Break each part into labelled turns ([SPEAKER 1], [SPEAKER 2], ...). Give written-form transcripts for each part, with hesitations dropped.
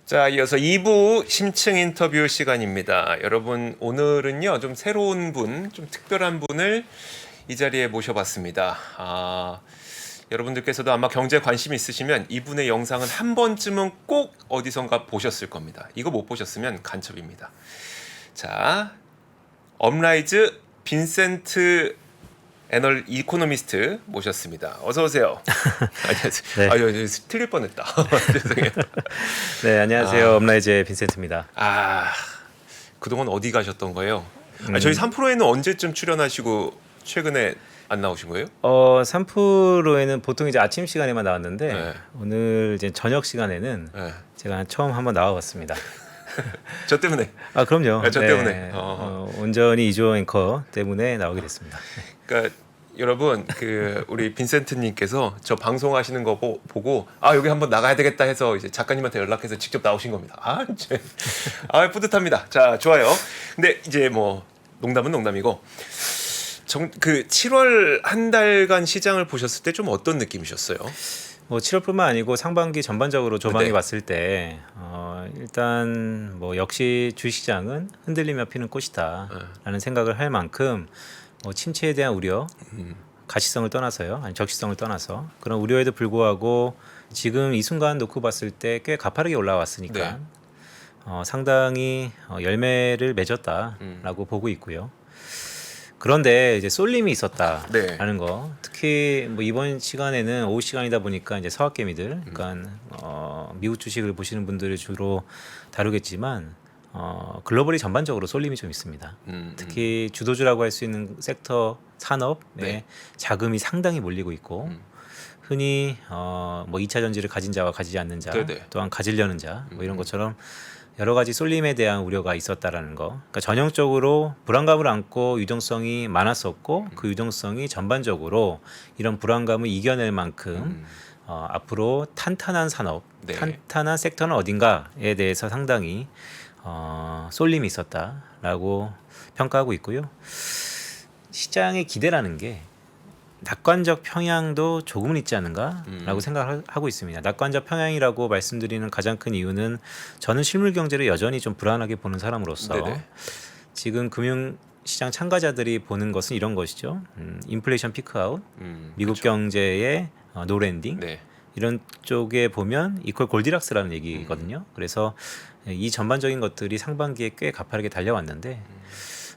[SPEAKER 1] 자, 이어서 2부 심층 인터뷰 시간입니다. 여러분, 오늘은요, 좀 새로운 분, 좀 특별한 분을 이 자리에 모셔봤습니다. 여러분들께서도 아마 경제에 관심 있으시면 이분의 영상은 한 번쯤은 꼭 어디선가 보셨을 겁니다. 이거 못 보셨으면 간첩입니다. 자, 업라이즈 빈센트 애널 이코노미스트 모셨습니다. 어서 오세요. 안녕하세요.
[SPEAKER 2] 네.
[SPEAKER 1] 틀릴 뻔했다. 죄송해요.
[SPEAKER 2] 네, 안녕하세요. 업라이즈의 빈센트입니다.
[SPEAKER 1] 그동안 어디 가셨던 거예요? 저희 3프로에는 언제쯤 출연하시고 최근에 안 나오신 거예요?
[SPEAKER 2] 3프로에는 보통 이제 아침 시간에만 나왔는데
[SPEAKER 1] 네.
[SPEAKER 2] 오늘 이제 저녁 시간에는
[SPEAKER 1] 네.
[SPEAKER 2] 제가 처음 한번 나와봤습니다.
[SPEAKER 1] 저 때문에.
[SPEAKER 2] 그럼요.
[SPEAKER 1] 저 때문에.
[SPEAKER 2] 온전히 이조 앵커 때문에 나오게 됐습니다.
[SPEAKER 1] 그러니까 여러분 우리 빈센트님께서 저 방송하시는 거 보고 여기 한번 나가야 되겠다 해서 이제 작가님한테 연락해서 직접 나오신 겁니다. 이제 뿌듯합니다. 자, 좋아요. 근데 이제 뭐 농담은 농담이고 그 7월 한 달간 시장을 보셨을 때 좀 어떤 느낌이셨어요?
[SPEAKER 2] 뭐 7월뿐만 아니고 상반기 전반적으로 조망해
[SPEAKER 1] 네.
[SPEAKER 2] 봤을 때 일단 뭐 역시 주시장은 흔들리며 피는 꽃이다라는 생각을 할 만큼 뭐 침체에 대한 우려, 가시성을 떠나서요, 아니 적시성을 떠나서 그런 우려에도 불구하고 지금 이 순간 놓고 봤을 때 꽤 가파르게 올라왔으니까
[SPEAKER 1] 네.
[SPEAKER 2] 상당히 열매를 맺었다라고 보고 있고요. 그런데 이제 쏠림이 있었다라는 거, 특히 뭐 이번 시간에는 오후 시간이다 보니까 이제 서학개미들, 그러니까 미국 주식을 보시는 분들을 주로 다루겠지만 글로벌이 전반적으로 쏠림이 좀 있습니다. 특히 주도주라고 할 수 있는 섹터 산업에
[SPEAKER 1] 네.
[SPEAKER 2] 자금이 상당히 몰리고 있고 흔히 뭐 2차 전지를 가진 자와 가지지 않는 자,
[SPEAKER 1] 네네.
[SPEAKER 2] 또한 가지려는 자, 뭐 이런 것처럼 여러 가지 쏠림에 대한 우려가 있었다라는 거. 그러니까 전형적으로 불안감을 안고 유동성이 많았었고 그 유동성이 전반적으로 이런 불안감을 이겨낼 만큼 앞으로 탄탄한 산업,
[SPEAKER 1] 네.
[SPEAKER 2] 탄탄한 섹터는 어딘가에 대해서 상당히 쏠림이 있었다라고 평가하고 있고요. 시장의 기대라는 게 낙관적 평양도 조금은 있지 않은가라고 생각을 하고 있습니다. 낙관적 평양이라고 말씀드리는 가장 큰 이유는 저는 실물 경제를 여전히 좀 불안하게 보는 사람으로서
[SPEAKER 1] 네네.
[SPEAKER 2] 지금 금융시장 참가자들이 보는 것은 이런 것이죠. 인플레이션 피크아웃, 미국
[SPEAKER 1] 그쵸.
[SPEAKER 2] 경제의 노랜딩,
[SPEAKER 1] 네. 이런
[SPEAKER 2] 이런 쪽에 보면 이퀄 골디락스라는 얘기거든요. 그래서 이 전반적인 것들이 상반기에 꽤 가파르게 달려왔는데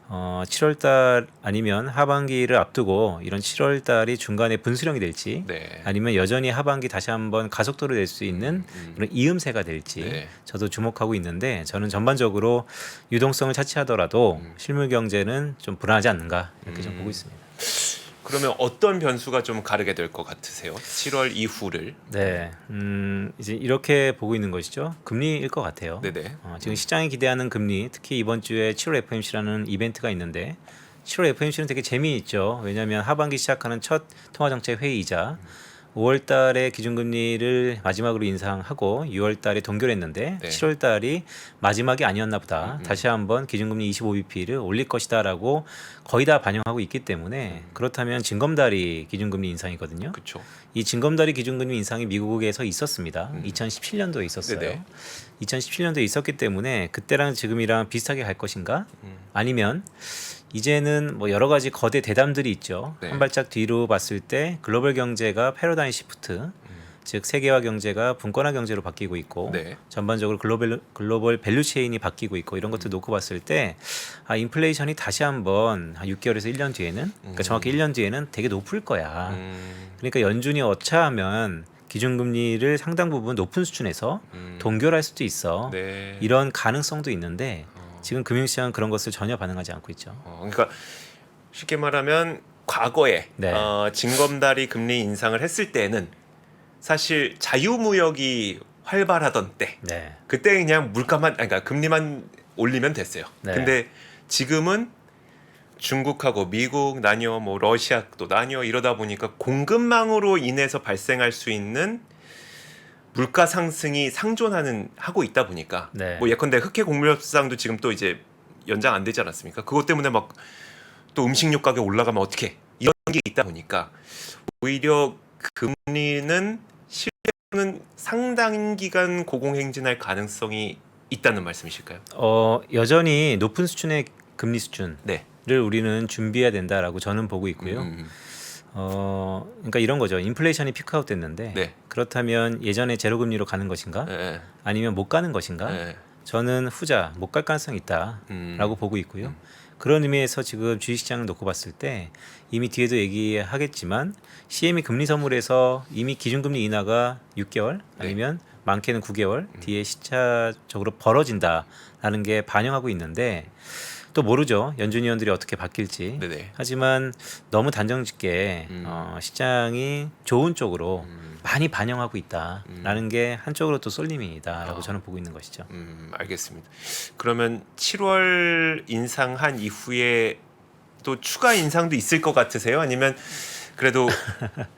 [SPEAKER 2] 7월달 아니면 하반기를 앞두고 이런 7월달이 중간에 분수령이 될지
[SPEAKER 1] 네.
[SPEAKER 2] 아니면 여전히 하반기 다시 한번 가속도를 낼 수 있는 그런 이음새가 될지
[SPEAKER 1] 네.
[SPEAKER 2] 저도 주목하고 있는데 저는 전반적으로 유동성을 차치하더라도 실물 경제는 좀 불안하지 않는가 이렇게 좀 보고 있습니다.
[SPEAKER 1] 그러면 어떤 변수가 좀 가르게 될 것 같으세요? 7월 이후를.
[SPEAKER 2] 네, 이제 이렇게 보고 있는 것이죠. 금리일 것 같아요.
[SPEAKER 1] 네네.
[SPEAKER 2] 지금 시장이 기대하는 금리, 특히 이번 주에 7월 FOMC라는 이벤트가 있는데 7월 FOMC는 되게 재미있죠. 왜냐하면 하반기 시작하는 첫 통화정책 회의이자 5월달에 기준금리를 마지막으로 인상하고 6월달에 동결했는데
[SPEAKER 1] 네.
[SPEAKER 2] 7월달이 마지막이 아니었나 보다. 다시 한번 기준금리 25bp를 올릴 것이다라고 거의 다 반영하고 있기 때문에 그렇다면 징검다리 기준금리 인상이거든요.
[SPEAKER 1] 그렇죠.
[SPEAKER 2] 이 징검다리 기준금리 인상이 미국에서 있었습니다. 2017년도에 있었어요.
[SPEAKER 1] 네네.
[SPEAKER 2] 2017년도에 있었기 때문에 그때랑 지금이랑 비슷하게 갈 것인가? 아니면 이제는 뭐 여러 가지 거대 대담들이 있죠.
[SPEAKER 1] 네.
[SPEAKER 2] 한 발짝 뒤로 봤을 때 글로벌 경제가 패러다임 시프트, 즉 세계화 경제가 분권화 경제로 바뀌고 있고
[SPEAKER 1] 네.
[SPEAKER 2] 전반적으로 글로벌 밸류 체인이 바뀌고 있고 이런 것들 놓고 봤을 때 인플레이션이 다시 한번 6개월에서 1년 뒤에는 그러니까 정확히 1년 뒤에는 되게 높을 거야. 그러니까 연준이 어차하면 기준금리를 상당 부분 높은 수준에서 동결할 수도 있어.
[SPEAKER 1] 네.
[SPEAKER 2] 이런 가능성도 있는데 지금 금융시장은 그런 것을 전혀 반응하지 않고 있죠.
[SPEAKER 1] 그러니까 쉽게 말하면 과거에
[SPEAKER 2] 네.
[SPEAKER 1] 징검다리 금리 인상을 했을 때는 사실 자유무역이 활발하던 때
[SPEAKER 2] 네.
[SPEAKER 1] 그때 그냥 그러니까 금리만 올리면 됐어요.
[SPEAKER 2] 네.
[SPEAKER 1] 근데 지금은 중국하고 미국 나뉘어 뭐 러시아도 나뉘어 이러다 보니까 공급망으로 인해서 발생할 수 있는 물가 상승이 하고 있다 보니까
[SPEAKER 2] 네.
[SPEAKER 1] 뭐 예컨대 흑해 곡물협상도 지금 또 이제 연장 안 되지 않았습니까? 그것 때문에 막 또 음식료 가격 올라가면 어떻게 이런 게 있다 보니까 오히려 금리는 는 상당 기간 고공행진할 가능성이 있다는 말씀이실까요?
[SPEAKER 2] 여전히 높은 수준의 금리 수준을
[SPEAKER 1] 네.
[SPEAKER 2] 우리는 준비해야 된다라고 저는 보고 있고요. 그러니까 이런 거죠. 인플레이션이 피크아웃 됐는데
[SPEAKER 1] 네.
[SPEAKER 2] 그렇다면 예전에 제로 금리로 가는 것인가?
[SPEAKER 1] 네.
[SPEAKER 2] 아니면 못 가는 것인가?
[SPEAKER 1] 네.
[SPEAKER 2] 저는 후자 못 갈 가능성이 있다라고 보고 있고요. 그런 의미에서 지금 주식시장을 놓고 봤을 때 이미 뒤에도 얘기하겠지만 CME 금리 선물에서 이미 기준금리 인하가 6개월 아니면 많게는 9개월 뒤에 시차적으로 벌어진다라는 게 반영하고 있는데 또 모르죠. 연준 위원들이 어떻게 바뀔지.
[SPEAKER 1] 네네.
[SPEAKER 2] 하지만 너무 단정짓게 시장이 좋은 쪽으로 많이 반영하고 있다라는 게 한쪽으로 또 쏠림이다라고 저는 보고 있는 것이죠.
[SPEAKER 1] 알겠습니다. 그러면 7월 인상한 이후에 또 추가 인상도 있을 것 같으세요? 아니면 그래도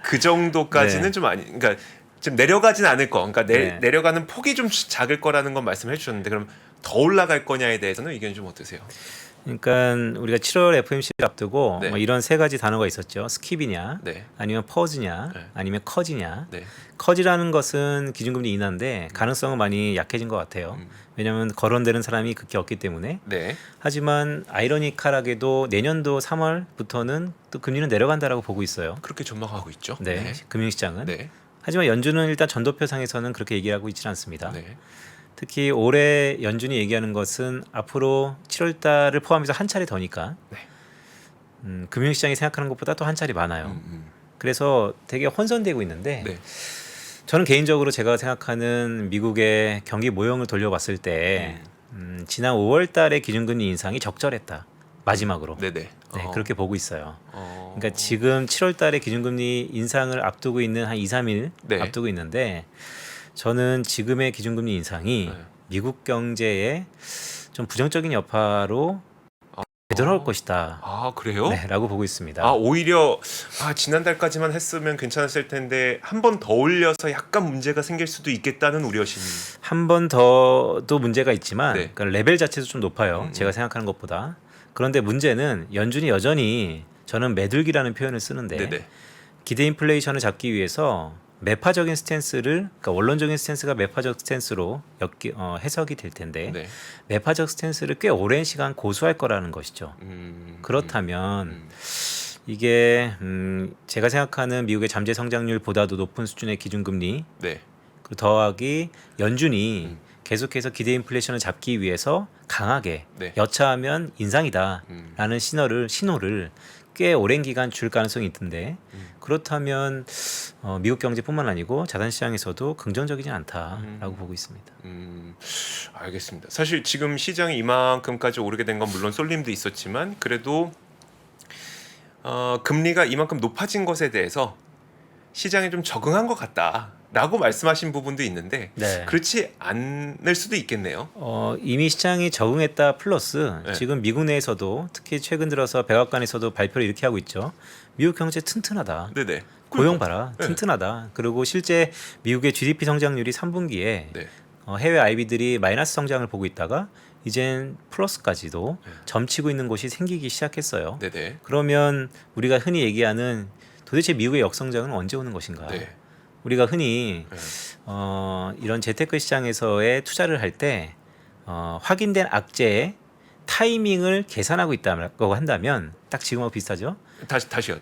[SPEAKER 1] 그 정도까지는
[SPEAKER 2] 네.
[SPEAKER 1] 좀 아니, 그러니까 좀 내려가진 않을 거. 그러니까
[SPEAKER 2] 네.
[SPEAKER 1] 내려가는 폭이 좀 작을 거라는 건 말씀해 주셨는데 그럼 더 올라갈 거냐에 대해서는 의견이 좀 어떠세요?
[SPEAKER 2] 그러니까 우리가 7월 FOMC를 앞두고
[SPEAKER 1] 네.
[SPEAKER 2] 뭐 이런 세 가지 단어가 있었죠. 스킵이냐,
[SPEAKER 1] 네.
[SPEAKER 2] 아니면 퍼즈냐,
[SPEAKER 1] 네.
[SPEAKER 2] 아니면 커지냐.
[SPEAKER 1] 네.
[SPEAKER 2] 커지라는 것은 기준금리 인하인데 가능성은 많이 약해진 것 같아요. 왜냐하면 거론되는 사람이 극히 없기 때문에.
[SPEAKER 1] 네.
[SPEAKER 2] 하지만 아이러니컬하게도 내년도 3월부터는 또 금리는 내려간다라고 보고 있어요.
[SPEAKER 1] 그렇게 전망하고 있죠.
[SPEAKER 2] 네, 금융시장은.
[SPEAKER 1] 네.
[SPEAKER 2] 하지만 연준은 일단 전도표상에서는 그렇게 얘기하고 있지는 않습니다.
[SPEAKER 1] 네.
[SPEAKER 2] 특히 올해 연준이 얘기하는 것은 앞으로 7월 달을 포함해서 한 차례 더니까
[SPEAKER 1] 네.
[SPEAKER 2] 금융시장이 생각하는 것보다 또 한 차례 많아요. 그래서 되게 혼선되고 있는데
[SPEAKER 1] 네.
[SPEAKER 2] 저는 개인적으로 제가 생각하는 미국의 경기 모형을 돌려봤을 때 지난 5월 달에 기준금리 인상이 적절했다. 마지막으로.
[SPEAKER 1] 네네.
[SPEAKER 2] 네, 그렇게 보고 있어요.
[SPEAKER 1] 어.
[SPEAKER 2] 그러니까 지금 7월 달에 기준금리 인상을 앞두고 있는 한 2, 3일
[SPEAKER 1] 네.
[SPEAKER 2] 앞두고 있는데 저는 지금의 기준금리 인상이
[SPEAKER 1] 네.
[SPEAKER 2] 미국 경제에 좀 부정적인 여파로 되돌아올 것이다.
[SPEAKER 1] 아 그래요?
[SPEAKER 2] 네, 라고 보고 있습니다.
[SPEAKER 1] 아 오히려 지난달까지만 했으면 괜찮았을 텐데 한 번 더 올려서 약간 문제가 생길 수도 있겠다는 우려심.
[SPEAKER 2] 한 번 더도 문제가 있지만
[SPEAKER 1] 네.
[SPEAKER 2] 그러니까 레벨 자체도 좀 높아요. 제가 생각하는 것보다. 그런데 문제는 연준이 여전히 저는 매둘기라는 표현을 쓰는데
[SPEAKER 1] 네네.
[SPEAKER 2] 기대 인플레이션을 잡기 위해서 매파적인 스탠스를 그러니까 원론적인 스탠스가 매파적 스탠스로 해석이 될 텐데
[SPEAKER 1] 네.
[SPEAKER 2] 매파적 스탠스를 꽤 오랜 시간 고수할 거라는 것이죠. 그렇다면 이게 제가 생각하는 미국의 잠재 성장률보다도 높은 수준의 기준금리
[SPEAKER 1] 네.
[SPEAKER 2] 그리고 더하기 연준이 계속해서 기대 인플레이션을 잡기 위해서 강하게
[SPEAKER 1] 네.
[SPEAKER 2] 여차하면 인상이다라는 신호를 꽤 오랜 기간 줄 가능성이 있던데 그렇다면 미국 경제뿐만 아니고 자산시장에서도 긍정적이진 않다라고 보고 있습니다.
[SPEAKER 1] 알겠습니다. 사실 지금 시장이 이만큼까지 오르게 된 건 물론 쏠림도 있었지만 그래도 금리가 이만큼 높아진 것에 대해서 시장에 좀 적응한 것 같다라고 말씀하신 부분도 있는데
[SPEAKER 2] 네.
[SPEAKER 1] 그렇지 않을 수도 있겠네요.
[SPEAKER 2] 이미 시장이 적응했다 플러스
[SPEAKER 1] 네.
[SPEAKER 2] 지금 미국 내에서도 특히 최근 들어서 백악관에서도 발표를 이렇게 하고 있죠. 미국 경제 튼튼하다.
[SPEAKER 1] 네네.
[SPEAKER 2] 고용 봐라.
[SPEAKER 1] 네.
[SPEAKER 2] 튼튼하다. 그리고 실제 미국의 GDP 성장률이 3분기에
[SPEAKER 1] 네.
[SPEAKER 2] 해외 IB들이 마이너스 성장을 보고 있다가 이젠 플러스까지도 점치고 있는 곳이 생기기 시작했어요.
[SPEAKER 1] 네네.
[SPEAKER 2] 그러면 우리가 흔히 얘기하는 도대체 미국의 역성장은 언제 오는 것인가?
[SPEAKER 1] 네.
[SPEAKER 2] 우리가 흔히
[SPEAKER 1] 네.
[SPEAKER 2] 이런 재테크 시장에서의 투자를 할 때 확인된 악재의 타이밍을 계산하고 있다고 한다면 딱 지금하고 비슷하죠?
[SPEAKER 1] 다시요.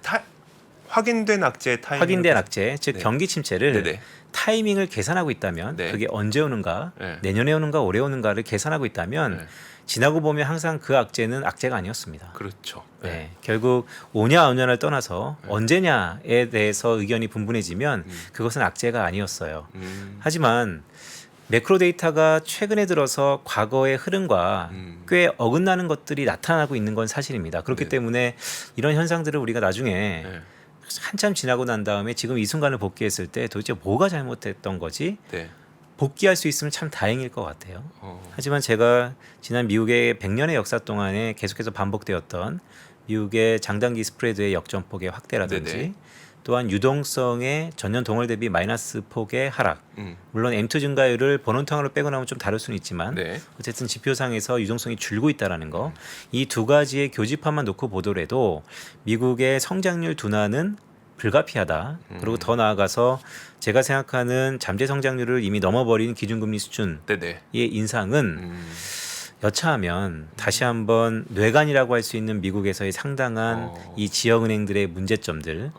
[SPEAKER 1] 확인된 악재 타이밍.
[SPEAKER 2] 확인된 악재, 즉
[SPEAKER 1] 네.
[SPEAKER 2] 경기 침체를
[SPEAKER 1] 네네.
[SPEAKER 2] 타이밍을 계산하고 있다면
[SPEAKER 1] 네.
[SPEAKER 2] 그게 언제 오는가,
[SPEAKER 1] 네.
[SPEAKER 2] 내년에 오는가, 올해 오는가를 계산하고 있다면
[SPEAKER 1] 네.
[SPEAKER 2] 지나고 보면 항상 그 악재는 악재가 아니었습니다.
[SPEAKER 1] 그렇죠.
[SPEAKER 2] 네. 결국 오냐 안 오냐를 떠나서 언제냐에 대해서 의견이 분분해지면 그것은 악재가 아니었어요. 하지만 매크로 데이터가 최근에 들어서 과거의 흐름과 꽤 어긋나는 것들이 나타나고 있는 건 사실입니다. 그렇기
[SPEAKER 1] 네.
[SPEAKER 2] 때문에 이런 현상들을 우리가 나중에
[SPEAKER 1] 네.
[SPEAKER 2] 한참 지나고 난 다음에 지금 이 순간을 복귀했을 때 도대체 뭐가 잘못됐던 거지?
[SPEAKER 1] 네.
[SPEAKER 2] 복귀할 수 있으면 참 다행일 것 같아요.
[SPEAKER 1] 어.
[SPEAKER 2] 하지만 제가 지난 미국의 100년의 역사 동안에 계속해서 반복되었던 미국의 장단기 스프레드의 역전폭의 확대라든지
[SPEAKER 1] 네네.
[SPEAKER 2] 또한 유동성의 전년 동월 대비 마이너스 폭의 하락. 물론 M2 증가율을 번호탕으로 빼고 나면 좀 다를 수는 있지만
[SPEAKER 1] 네.
[SPEAKER 2] 어쨌든 지표상에서 유동성이 줄고 있다라는 거. 이 두 가지의 교집합만 놓고 보더라도 미국의 성장률 둔화는 불가피하다. 그리고 더 나아가서 제가 생각하는 잠재 성장률을 이미 넘어버린 기준금리 수준의
[SPEAKER 1] 네네.
[SPEAKER 2] 인상은 여차하면 다시 한번 뇌관이라고 할 수 있는 미국에서의 상당한 이 지역은행들의 문제점들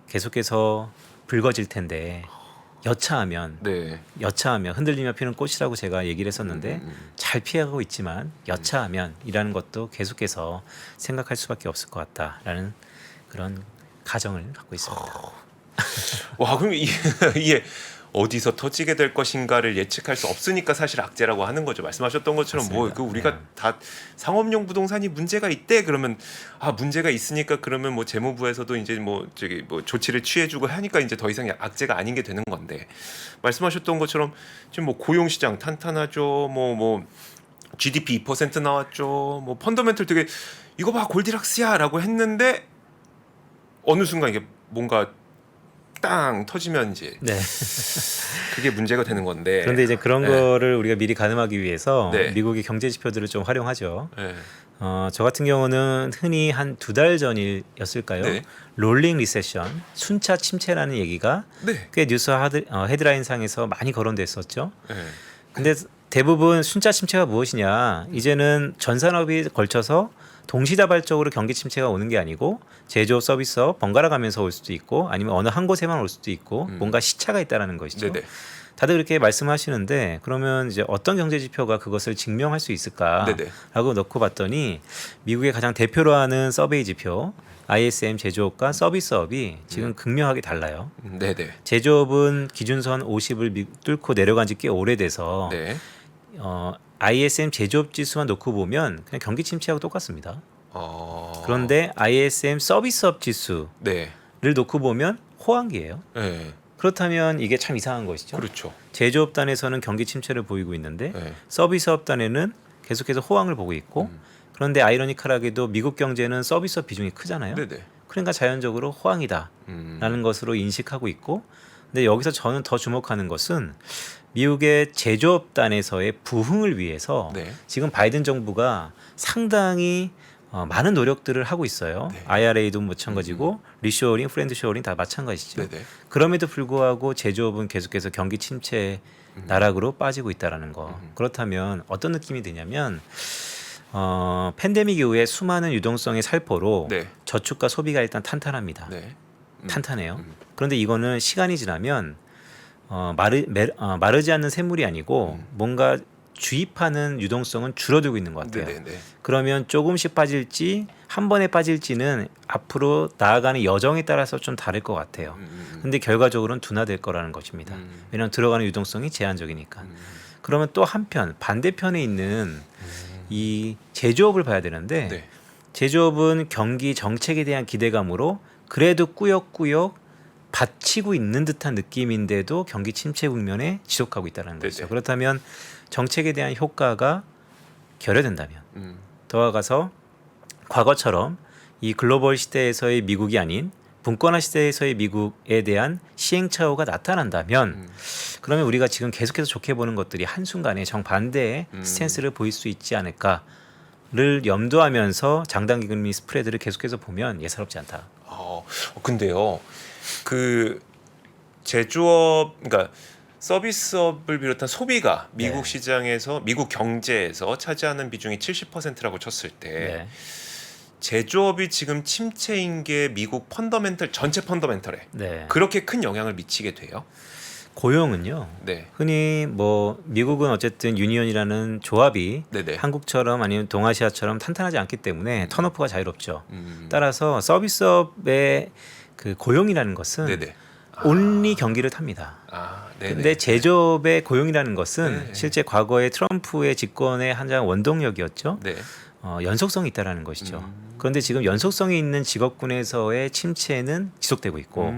[SPEAKER 2] 계속해서 불거질 텐데 여차하면
[SPEAKER 1] 네.
[SPEAKER 2] 흔들리며 피는 꽃이라고 제가 얘기를 했었는데 잘 피하고 있지만 여차하면이라는 것도 계속해서 생각할 수밖에 없을 것 같다라는 그런 가정을 갖고 있습니다.
[SPEAKER 1] 와, 그럼 이게 어디서 터지게 될 것인가를 예측할 수 없으니까 사실 악재라고 하는 거죠. 말씀하셨던 것처럼 뭐
[SPEAKER 2] 맞습니다.
[SPEAKER 1] 그 우리가
[SPEAKER 2] 네.
[SPEAKER 1] 다 상업용 부동산이 문제가 있대 그러면 문제가 있으니까 그러면 뭐 재무부에서도 이제 뭐 저기 뭐 조치를 취해주고 하니까 이제 더 이상 악재가 아닌 게 되는 건데 말씀하셨던 것처럼 지금 뭐 고용 시장 탄탄하죠. 뭐 GDP 2% 나왔죠. 뭐 펀더멘털 되게 이거 봐 골디락스야라고 했는데 어느 순간 이게 뭔가 땅 터지면 이제
[SPEAKER 2] 네.
[SPEAKER 1] 그게 문제가 되는 건데.
[SPEAKER 2] 그런데 이제 그런
[SPEAKER 1] 네.
[SPEAKER 2] 거를 우리가 미리 가늠하기 위해서
[SPEAKER 1] 네.
[SPEAKER 2] 미국의 경제 지표들을 좀 활용하죠.
[SPEAKER 1] 네.
[SPEAKER 2] 저 같은 경우는 흔히 한 2달 전이었을까요?
[SPEAKER 1] 네.
[SPEAKER 2] 롤링 리세션, 순차 침체라는 얘기가
[SPEAKER 1] 네.
[SPEAKER 2] 꽤 뉴스 헤드라인 상에서 많이 거론됐었죠.
[SPEAKER 1] 네.
[SPEAKER 2] 근데 대부분 순차 침체가 무엇이냐? 이제는 전 산업이 걸쳐서 동시다발적으로 경기 침체가 오는 게 아니고 제조업, 서비스업 번갈아 가면서 올 수도 있고 아니면 어느 한 곳에만 올 수도 있고 뭔가 시차가 있다라는 것이죠.
[SPEAKER 1] 네네.
[SPEAKER 2] 다들 그렇게 말씀하시는데 그러면 이제 어떤 경제 지표가 그것을 증명할 수
[SPEAKER 1] 네네.
[SPEAKER 2] 있을까라고 놓고 봤더니 미국의 가장 대표로 하는 서베이 지표 ISM 제조업과 서비스업이 지금 극명하게 달라요.
[SPEAKER 1] 네네.
[SPEAKER 2] 제조업은 기준선 50을 뚫고 내려간 지 꽤 오래돼서
[SPEAKER 1] 네.
[SPEAKER 2] ISM 제조업 지수만 놓고 보면 그냥 경기 침체하고 똑같습니다.
[SPEAKER 1] 어.
[SPEAKER 2] 그런데 ISM 서비스업 지수를
[SPEAKER 1] 네.
[SPEAKER 2] 놓고 보면 호황기예요.
[SPEAKER 1] 네.
[SPEAKER 2] 그렇다면 이게 참 이상한 것이죠.
[SPEAKER 1] 그렇죠.
[SPEAKER 2] 제조업 단에서는 경기 침체를 보이고 있는데
[SPEAKER 1] 네.
[SPEAKER 2] 서비스업 단에는 계속해서 호황을 보고 있고 그런데 아이러니컬하게도 미국 경제는 서비스업 비중이 크잖아요.
[SPEAKER 1] 네네.
[SPEAKER 2] 그러니까 자연적으로 호황이다라는 것으로 인식하고 있고 근데 여기서 저는 더 주목하는 것은 미국의 제조업 단에서의 부흥을 위해서
[SPEAKER 1] 네.
[SPEAKER 2] 지금 바이든 정부가 상당히 많은 노력들을 하고 있어요.
[SPEAKER 1] 네.
[SPEAKER 2] IRA도 마찬가지고 리쇼어링, 프렌드쇼어링 다 마찬가지죠.
[SPEAKER 1] 네네.
[SPEAKER 2] 그럼에도 불구하고 제조업은 계속해서 경기 침체 나락으로 빠지고 있다라는 거. 그렇다면 어떤 느낌이 드냐면 팬데믹 이후에 수많은 유동성의 살포로
[SPEAKER 1] 네.
[SPEAKER 2] 저축과 소비가 일단 탄탄합니다.
[SPEAKER 1] 네.
[SPEAKER 2] 탄탄해요. 그런데 이거는 시간이 지나면 마르지 않는 샘물이 아니고 뭔가 주입하는 유동성은 줄어들고 있는 것 같아요.
[SPEAKER 1] 네네네.
[SPEAKER 2] 그러면 조금씩 빠질지 한 번에 빠질지는 앞으로 나아가는 여정에 따라서 좀 다를 것 같아요. 근데 결과적으로는 둔화될 거라는 것입니다. 왜냐하면 들어가는 유동성이 제한적이니까. 그러면 또 한편 반대편에 있는 이 제조업을 봐야 되는데
[SPEAKER 1] 네.
[SPEAKER 2] 제조업은 경기 정책에 대한 기대감으로 그래도 꾸역꾸역 받치고 있는 듯한 느낌인데도 경기 침체 국면에 지속하고 있다는 거죠.
[SPEAKER 1] 네네.
[SPEAKER 2] 그렇다면 정책에 대한 효과가 결여된다면 더 나아가서 과거처럼 이 글로벌 시대에서의 미국이 아닌 분권화 시대에서의 미국에 대한 시행착오가 나타난다면 그러면 우리가 지금 계속해서 좋게 보는 것들이 한순간에 정반대의 스탠스를 보일 수 있지 않을까를 염두하면서 장단기 금리 스프레드를 계속해서 보면 예사롭지 않다.
[SPEAKER 1] 근데요. 그 제조업 그러니까 서비스업을 비롯한 소비가 미국
[SPEAKER 2] 네.
[SPEAKER 1] 시장에서 미국 경제에서 차지하는 비중이 70%라고 쳤을 때
[SPEAKER 2] 네.
[SPEAKER 1] 제조업이 지금 침체인 게 미국 펀더멘털 전체 펀더멘털에
[SPEAKER 2] 네.
[SPEAKER 1] 그렇게 큰 영향을 미치게 돼요.
[SPEAKER 2] 고용은요.
[SPEAKER 1] 네.
[SPEAKER 2] 흔히 뭐 미국은 어쨌든 유니언이라는 조합이
[SPEAKER 1] 네네.
[SPEAKER 2] 한국처럼 아니면 동아시아처럼 탄탄하지 않기 때문에 턴오프가 자유롭죠.
[SPEAKER 1] 음.
[SPEAKER 2] 따라서 서비스업의 그 고용이라는 것은
[SPEAKER 1] 네네.
[SPEAKER 2] 온리 경기를 탑니다.
[SPEAKER 1] 네네.
[SPEAKER 2] 근데 제조업의 고용이라는 것은
[SPEAKER 1] 네.
[SPEAKER 2] 실제 과거에 트럼프의 집권의 한 장 원동력이었죠.
[SPEAKER 1] 네.
[SPEAKER 2] 연속성이 있다라는 것이죠. 그런데 지금 연속성이 있는 직업군에서의 침체는 지속되고 있고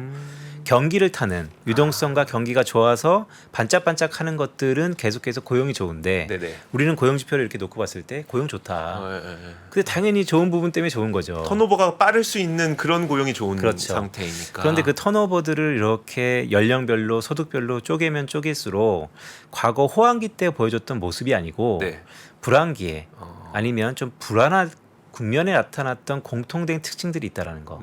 [SPEAKER 2] 경기를 타는 유동성과 경기가 좋아서 반짝반짝하는 것들은 계속해서 고용이 좋은데
[SPEAKER 1] 네네.
[SPEAKER 2] 우리는 고용 지표를 이렇게 놓고 봤을 때 고용 좋다.
[SPEAKER 1] 네.
[SPEAKER 2] 근데 당연히 좋은 부분 때문에 좋은 거죠.
[SPEAKER 1] 턴오버가 빠를 수 있는 그런 고용이 좋은
[SPEAKER 2] 그렇죠.
[SPEAKER 1] 상태이니까.
[SPEAKER 2] 그런데 그 턴오버들을 이렇게 연령별로 소득별로 쪼개면 쪼갤수록 과거 호황기 때 보여줬던 모습이 아니고
[SPEAKER 1] 네.
[SPEAKER 2] 불황기에 아니면 좀 불안한 국면에 나타났던 공통된 특징들이 있다라는 거.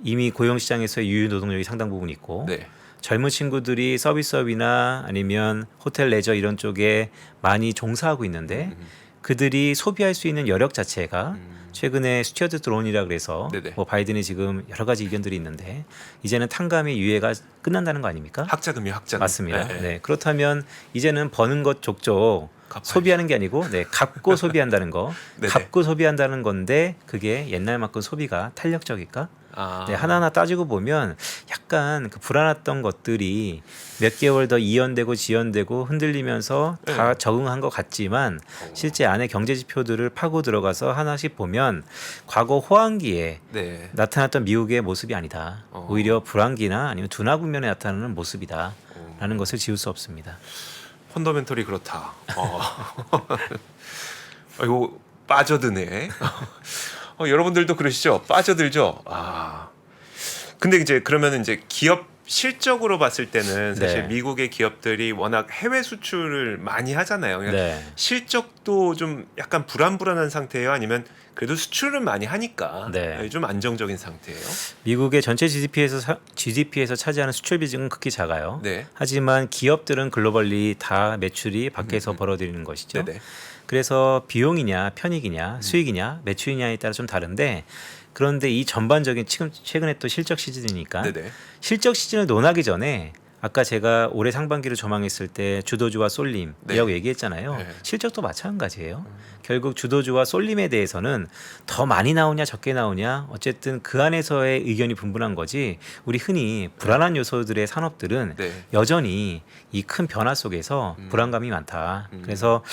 [SPEAKER 2] 이미 고용 시장에서의 유유 노동력이 상당 부분 있고
[SPEAKER 1] 네.
[SPEAKER 2] 젊은 친구들이 서비스업이나 아니면 호텔 레저 이런 쪽에 많이 종사하고 있는데 그들이 소비할 수 있는 여력 자체가 최근에 스튜어드 드론이라 그래서
[SPEAKER 1] 네네.
[SPEAKER 2] 뭐 바이든이 지금 여러 가지 의견들이 있는데 이제는 탄감의 유예가 끝난다는 거 아닙니까?
[SPEAKER 1] 학자금이요, 학자금.
[SPEAKER 2] 맞습니다.
[SPEAKER 1] 네.
[SPEAKER 2] 네. 그렇다면 이제는 버는 것 족족
[SPEAKER 1] 갚아야죠.
[SPEAKER 2] 소비하는 게 아니고 갚고 소비한다는 거.
[SPEAKER 1] 네네.
[SPEAKER 2] 갚고 소비한다는 건데 그게 옛날만큼 소비가 탄력적일까?
[SPEAKER 1] 아.
[SPEAKER 2] 네, 하나하나 따지고 보면 약간 그 불안했던 것들이 몇 개월 더 이연되고 지연되고 흔들리면서 다
[SPEAKER 1] 네.
[SPEAKER 2] 적응한 것 같지만 실제 안에 경제 지표들을 파고 들어가서 하나씩 보면 과거 호황기에
[SPEAKER 1] 네.
[SPEAKER 2] 나타났던 미국의 모습이 아니다. 오히려 불황기나 아니면 둔화 국면에 나타나는 모습이다라는 것을 지울 수 없습니다.
[SPEAKER 1] 펀더멘털이 그렇다. 이거 빠져드네. 여러분들도 그러시죠? 빠져들죠? 근데 이제 그러면 이제 기업 실적으로 봤을 때는 사실
[SPEAKER 2] 네.
[SPEAKER 1] 미국의 기업들이 워낙 해외 수출을 많이 하잖아요. 그러니까
[SPEAKER 2] 네.
[SPEAKER 1] 실적도 좀 약간 불안불안한 상태예요? 아니면 그래도 수출은 많이 하니까
[SPEAKER 2] 네.
[SPEAKER 1] 좀 안정적인 상태예요?
[SPEAKER 2] 미국의 전체 GDP에서 차지하는 수출 비중은 극히 작아요.
[SPEAKER 1] 네.
[SPEAKER 2] 하지만 기업들은 글로벌리 다 매출이 밖에서 벌어들이는 것이죠.
[SPEAKER 1] 네네.
[SPEAKER 2] 그래서 비용이냐 편익이냐 수익이냐 매출이냐에 따라 좀 다른데 그런데 이 전반적인 최근에 또 실적 시즌이니까
[SPEAKER 1] 네네.
[SPEAKER 2] 실적 시즌을 논하기 전에 아까 제가 올해 상반기를 전망했을 때 주도주와 쏠림이라고
[SPEAKER 1] 네.
[SPEAKER 2] 얘기했잖아요.
[SPEAKER 1] 네.
[SPEAKER 2] 실적도 마찬가지예요. 결국 주도주와 쏠림에 대해서는 더 많이 나오냐 적게 나오냐 어쨌든 그 안에서의 의견이 분분한 거지 우리 흔히 불안한 요소들의 산업들은
[SPEAKER 1] 네.
[SPEAKER 2] 여전히 이 큰 변화 속에서 불안감이 많다. 그래서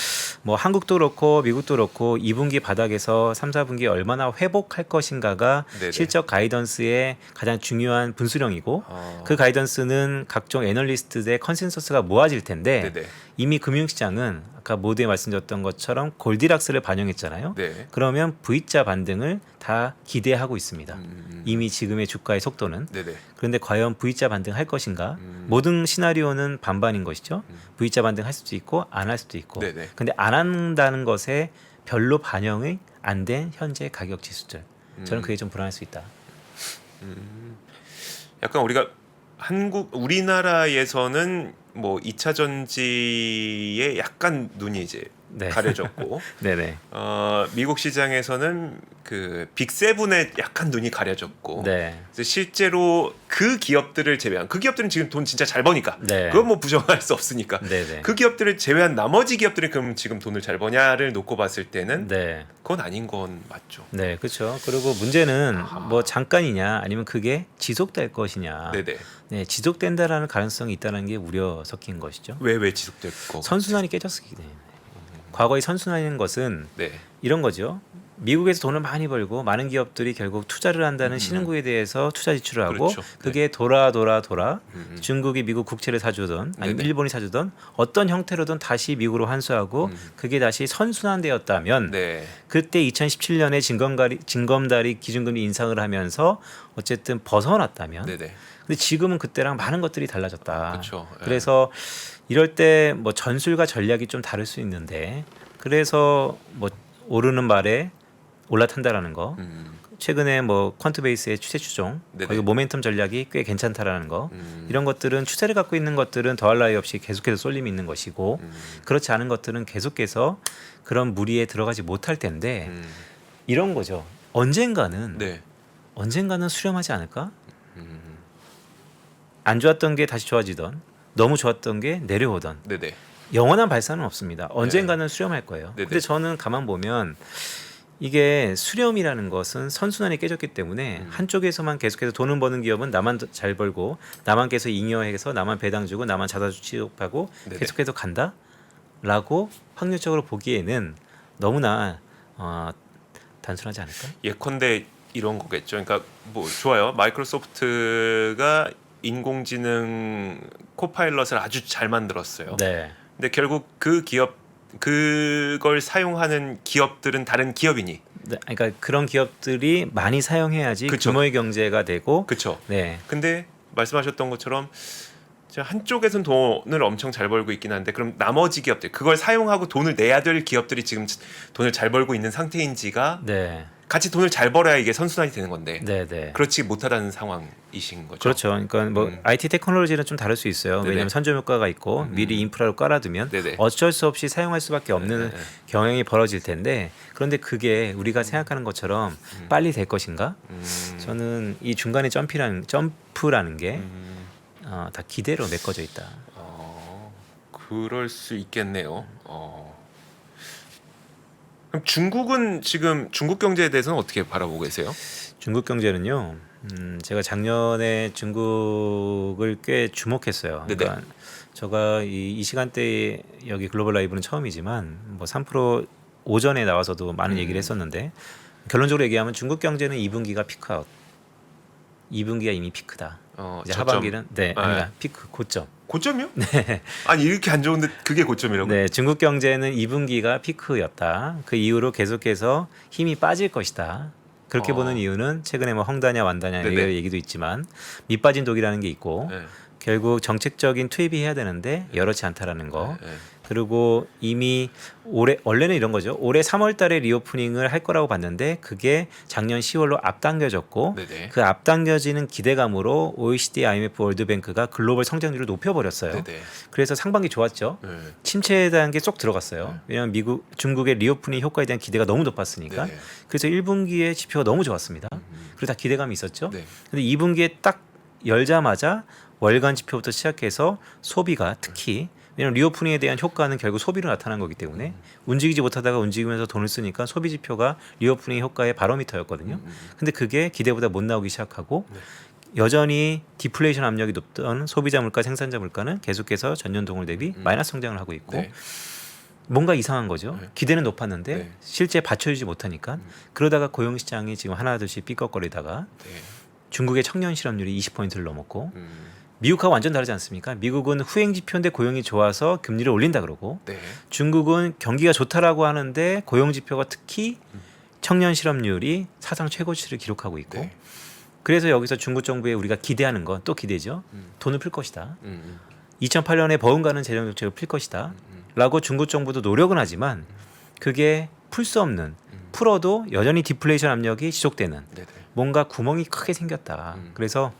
[SPEAKER 2] 뭐 한국도 그렇고 미국도 그렇고 2분기 바닥에서 3, 4분기에 얼마나 회복할 것인가가
[SPEAKER 1] 네네.
[SPEAKER 2] 실적 가이던스의 가장 중요한 분수령이고 그 가이던스는 각종 애널리스트들의 컨센서스가 모아질 텐데
[SPEAKER 1] 네네.
[SPEAKER 2] 이미 금융시장은 아까 모두에 말씀드렸던 것처럼 골디락스를 반영했잖아요.
[SPEAKER 1] 네.
[SPEAKER 2] 그러면 V자 반등을 다 기대하고 있습니다. 이미 지금의 주가의 속도는.
[SPEAKER 1] 네네.
[SPEAKER 2] 그런데 과연 V자 반등할 것인가? 모든 시나리오는 반반인 것이죠. V자 반등할 수도 있고 안 할 수도 있고.
[SPEAKER 1] 네네.
[SPEAKER 2] 근데 안 한다는 것에 별로 반영이 안 된 현재 가격 지수들. 저는 그게 좀 불안할 수 있다.
[SPEAKER 1] 약간 우리가 우리나라에서는 뭐 2차 전지에 약간 눈이 이제
[SPEAKER 2] 네.
[SPEAKER 1] 가려졌고
[SPEAKER 2] 네네.
[SPEAKER 1] 미국 시장에서는 그 빅세븐에 약간 눈이 가려졌고
[SPEAKER 2] 네.
[SPEAKER 1] 그래서 실제로 그 기업들을 제외한 그 기업들은 지금 돈 진짜 잘 버니까
[SPEAKER 2] 네.
[SPEAKER 1] 그건 뭐 부정할 수 없으니까
[SPEAKER 2] 네네.
[SPEAKER 1] 그 기업들을 제외한 나머지 기업들이 그럼 지금 돈을 잘 버냐를 놓고 봤을 때는
[SPEAKER 2] 네.
[SPEAKER 1] 그건 아닌 건 맞죠.
[SPEAKER 2] 네, 그렇죠. 그리고 문제는 뭐 잠깐이냐 아니면 그게 지속될 것이냐.
[SPEAKER 1] 네네.
[SPEAKER 2] 네, 지속된다라는 가능성이 있다는 게 우려 섞인 것이죠.
[SPEAKER 1] 왜 지속될 거?
[SPEAKER 2] 선순환이 깨졌기 때문에. 과거의 선순환인 것은
[SPEAKER 1] 네.
[SPEAKER 2] 이런 거죠. 미국에서 돈을 많이 벌고 많은 기업들이 결국 투자를 한다는 신흥국에 대해서 투자 지출을 하고
[SPEAKER 1] 그렇죠.
[SPEAKER 2] 그게 돌아 중국이 미국 국채를 사주던 아니면
[SPEAKER 1] 네네.
[SPEAKER 2] 일본이 사주던 어떤 형태로든 다시 미국으로 환수하고 그게 다시 선순환되었다면
[SPEAKER 1] 네.
[SPEAKER 2] 그때 2017년에 징검다리 기준금리 인상을 하면서 어쨌든 벗어났다면
[SPEAKER 1] 네네.
[SPEAKER 2] 근데 지금은 그때랑 많은 것들이 달라졌다.
[SPEAKER 1] 그렇죠. 예.
[SPEAKER 2] 그래서 이럴 때 뭐 전술과 전략이 좀 다를 수 있는데 그래서 뭐 오르는 말에 올라탄다라는 거. 최근에 뭐 퀀트베이스의 추세 추종,
[SPEAKER 1] 네네.
[SPEAKER 2] 거기 모멘텀 전략이 꽤 괜찮다라는 거. 이런 것들은 추세를 갖고 있는 것들은 더할 나위 없이 계속해서 쏠림이 있는 것이고 그렇지 않은 것들은 계속해서 그런 무리에 들어가지 못할 텐데 이런 거죠. 언젠가는
[SPEAKER 1] 네.
[SPEAKER 2] 수렴하지 않을까? 안 좋았던 게 다시 좋아지던 너무 좋았던 게 내려오던
[SPEAKER 1] 네네.
[SPEAKER 2] 영원한 발산은 없습니다. 언젠가는 수렴할 거예요.
[SPEAKER 1] 네네.
[SPEAKER 2] 근데 저는 가만 보면 이게 수렴이라는 것은 선순환이 깨졌기 때문에 한쪽에서만 계속해서 돈을 버는 기업은 나만 잘 벌고 나만 계속 잉여해서 나만 배당 주고 나만 자사주 취급하고
[SPEAKER 1] 네네.
[SPEAKER 2] 계속해서 간다라고 확률적으로 보기에는 너무나 단순하지 않을까?
[SPEAKER 1] 예컨대 이런 거겠죠. 그러니까 뭐 좋아요. 마이크로소프트가 인공지능 코파일럿을 아주 잘 만들었어요.
[SPEAKER 2] 네,
[SPEAKER 1] 근데 결국 그걸 사용하는 기업들은 다른 기업이니.
[SPEAKER 2] 네, 그러니까 그런 기업들이 많이 사용해야지
[SPEAKER 1] 그쵸.
[SPEAKER 2] 규모의 경제가 되고,
[SPEAKER 1] 그렇죠.
[SPEAKER 2] 네,
[SPEAKER 1] 근데 말씀하셨던 것처럼 한쪽에서는 돈을 엄청 잘 벌고 있긴 한데 그럼 나머지 기업들 그걸 사용하고 돈을 내야 될 기업들이 지금 돈을 잘 벌고 있는 상태인지가
[SPEAKER 2] 네.
[SPEAKER 1] 같이 돈을 잘 벌어야 이게 선순환이 되는 건데
[SPEAKER 2] 네네.
[SPEAKER 1] 그렇지 못하다는 상황이신 거죠.
[SPEAKER 2] 그렇죠. 그러니까 뭐 IT 테크놀로지는 좀 다를 수 있어요.
[SPEAKER 1] 네네.
[SPEAKER 2] 왜냐하면 선점 효과가 있고 미리 인프라를 깔아두면
[SPEAKER 1] 네네.
[SPEAKER 2] 어쩔 수 없이 사용할 수밖에 없는
[SPEAKER 1] 네네.
[SPEAKER 2] 경향이 벌어질 텐데 그런데 그게 우리가 생각하는 것처럼 빨리 될 것인가? 저는 이 중간에 점프라는 게 다 기대로 메꿔져 있다.
[SPEAKER 1] 그럴 수 있겠네요. 그럼 중국은 지금 중국 경제에 대해서는 어떻게 바라보고 계세요?
[SPEAKER 2] 중국 경제는요. 제가 작년에 중국을 꽤 주목했어요.
[SPEAKER 1] 네네.
[SPEAKER 2] 그러니까 제가 이 시간대에 여기 글로벌 라이브는 처음이지만 뭐 3% 오전에 나와서도 많은 얘기를 했었는데 결론적으로 얘기하면 중국 경제는 2분기가 피크아웃. 2분기가 이미 피크다. 이제
[SPEAKER 1] 저점.
[SPEAKER 2] 하반기는 아니라 피크 고점.
[SPEAKER 1] 고점이요? 네. 아니 이렇게 안 좋은데 그게 고점이라고?
[SPEAKER 2] 네, 중국 경제는 2분기가 피크였다. 그 이후로 계속해서 힘이 빠질 것이다. 그렇게 보는 이유는 최근에 뭐 헝다냐 완다냐
[SPEAKER 1] 네네.
[SPEAKER 2] 이런 얘기도 있지만 밑빠진 독이라는 게 있고
[SPEAKER 1] 네.
[SPEAKER 2] 결국 정책적인 투입이 해야 되는데 여렇지 않다라는 거.
[SPEAKER 1] 네.
[SPEAKER 2] 그리고 이미 원래는 이런 거죠. 올해 3월달에 리오프닝을 할 거라고 봤는데 그게 작년 10월로 앞당겨졌고
[SPEAKER 1] 네네.
[SPEAKER 2] 그 앞당겨지는 기대감으로 OECD, IMF, 월드뱅크가 글로벌 성장률을 높여버렸어요.
[SPEAKER 1] 네네.
[SPEAKER 2] 그래서 상반기 좋았죠.
[SPEAKER 1] 네.
[SPEAKER 2] 침체에 대한 게 쏙 들어갔어요. 왜냐하면 중국의 리오프닝 효과에 대한 기대가 너무 높았으니까.
[SPEAKER 1] 네네.
[SPEAKER 2] 그래서 1분기에 지표가 너무 좋았습니다. 그리고 다 기대감이 있었죠.
[SPEAKER 1] 네.
[SPEAKER 2] 근데 2분기에 딱 열자마자 월간 지표부터 시작해서 소비가 특히 왜냐하면 리오프닝에 대한 효과는 결국 소비로 나타난 거기 때문에 움직이지 못하다가 움직이면서 돈을 쓰니까 소비 지표가 리오프닝 효과의 바로미터였거든요. 근데 그게 기대보다 못 나오기 시작하고 여전히 디플레이션 압력이 높던 소비자 물가, 생산자 물가는 계속해서 전년 동월 대비 마이너스 성장을 하고 있고
[SPEAKER 1] 네.
[SPEAKER 2] 뭔가 이상한 거죠. 기대는 높았는데
[SPEAKER 1] 네.
[SPEAKER 2] 실제 받쳐주지 못하니까 그러다가 고용시장이 지금 하나둘씩 삐걱거리다가
[SPEAKER 1] 네.
[SPEAKER 2] 중국의 청년 실업률이 20%를 넘었고 미국하고 완전 다르지 않습니까? 미국은 후행 지표인데 고용이 좋아서 금리를 올린다 그러고
[SPEAKER 1] 네.
[SPEAKER 2] 중국은 경기가 좋다라고 하는데 고용 지표가 특히 청년 실업률이 사상 최고치를 기록하고 있고
[SPEAKER 1] 네.
[SPEAKER 2] 그래서 여기서 중국 정부에 우리가 기대하는 건 또 기대죠. 돈을 풀 것이다. 2008년에 버금가는 재정 정책을 풀 것이다. 라고 중국 정부도 노력은 하지만 그게 풀 수 없는 풀어도 여전히 디플레이션 압력이 지속되는
[SPEAKER 1] 네네.
[SPEAKER 2] 뭔가 구멍이 크게 생겼다. 그래서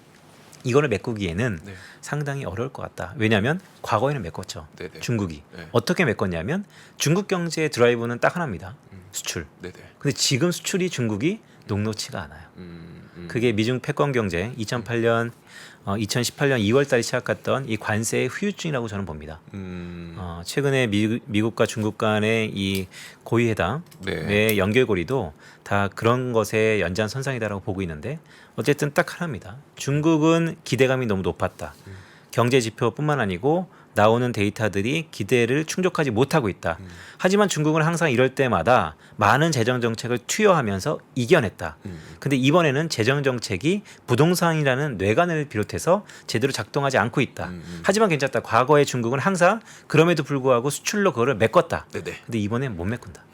[SPEAKER 2] 이거를 메꾸기에는
[SPEAKER 1] 네.
[SPEAKER 2] 상당히 어려울 것 같다. 왜냐하면 과거에는 메꿨죠.
[SPEAKER 1] 네네.
[SPEAKER 2] 중국이.
[SPEAKER 1] 네.
[SPEAKER 2] 어떻게 메꿨냐면 중국 경제의 드라이브는 딱 하나입니다. 수출.
[SPEAKER 1] 네네.
[SPEAKER 2] 근데 지금 수출이 중국이 녹록치가 않아요. 그게 미중 패권 경쟁 2018년 2월 달에 시작했던 이 관세의 후유증이라고 저는 봅니다. 최근에 미국과 중국 간의 이 고위회담의
[SPEAKER 1] 네.
[SPEAKER 2] 연결고리도 다 그런 것의 연장선상이다라고 보고 있는데 어쨌든 딱 하나입니다. 중국은 기대감이 너무 높았다. 경제 지표뿐만 아니고 나오는 데이터들이 기대를 충족하지 못하고 있다. 하지만 중국은 항상 이럴 때마다 많은 재정 정책을 투여하면서 이겨냈다. 근데 이번에는 재정 정책이 부동산이라는 뇌관을 비롯해서 제대로 작동하지 않고 있다. 하지만 괜찮다. 과거에 중국은 항상 그럼에도 불구하고 수출로 그거를 메꿨다.
[SPEAKER 1] 네네.
[SPEAKER 2] 근데 이번엔 못 메꾼다.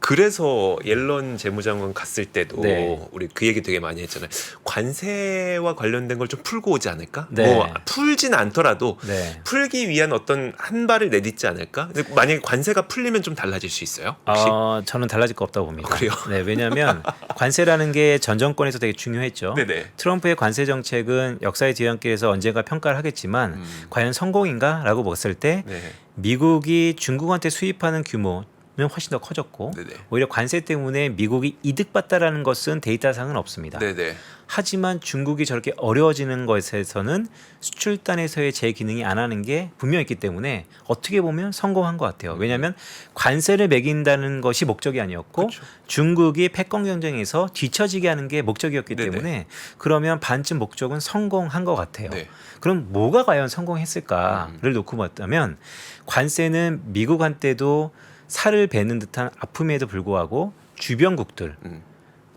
[SPEAKER 1] 그래서 옐런 재무장관 갔을 때도
[SPEAKER 2] 네.
[SPEAKER 1] 우리 그 얘기 되게 많이 했잖아요. 관세와 관련된 걸 좀 풀고 오지 않을까?
[SPEAKER 2] 네.
[SPEAKER 1] 뭐 풀진 않더라도
[SPEAKER 2] 네.
[SPEAKER 1] 풀기 위한 어떤 한 발을 내딛지 않을까? 근데 만약에 관세가 풀리면 좀 달라질 수 있어요? 혹시?
[SPEAKER 2] 저는 달라질 거 없다고 봅니다.
[SPEAKER 1] 그래요?
[SPEAKER 2] 네, 왜냐하면 관세라는 게 전 정권에서 되게 중요했죠.
[SPEAKER 1] 네네.
[SPEAKER 2] 트럼프의 관세 정책은 역사의 뒤안길에서 언젠가 평가를 하겠지만 과연 성공인가라고 봤을 때
[SPEAKER 1] 네.
[SPEAKER 2] 미국이 중국한테 수입하는 규모는 훨씬 더 커졌고
[SPEAKER 1] 네네.
[SPEAKER 2] 오히려 관세 때문에 미국이 이득봤다라는 것은 데이터상은 없습니다.
[SPEAKER 1] 네네.
[SPEAKER 2] 하지만 중국이 저렇게 어려워지는 것에서는 수출단에서의 제 기능이 안 하는 게 분명히 있기 때문에 어떻게 보면 성공한 것 같아요. 왜냐하면 관세를 매긴다는 것이 목적이 아니었고
[SPEAKER 1] 그렇죠. 중국이
[SPEAKER 2] 중국이 패권 경쟁에서 뒤처지게 하는 게 목적이었기
[SPEAKER 1] 네네.
[SPEAKER 2] 때문에 그러면 반쯤 목적은 성공한 것 같아요.
[SPEAKER 1] 네.
[SPEAKER 2] 그럼 뭐가 과연 성공했을까를 놓고 봤다면 관세는 미국한테도 살을 베는 듯한 아픔에도 불구하고 주변국들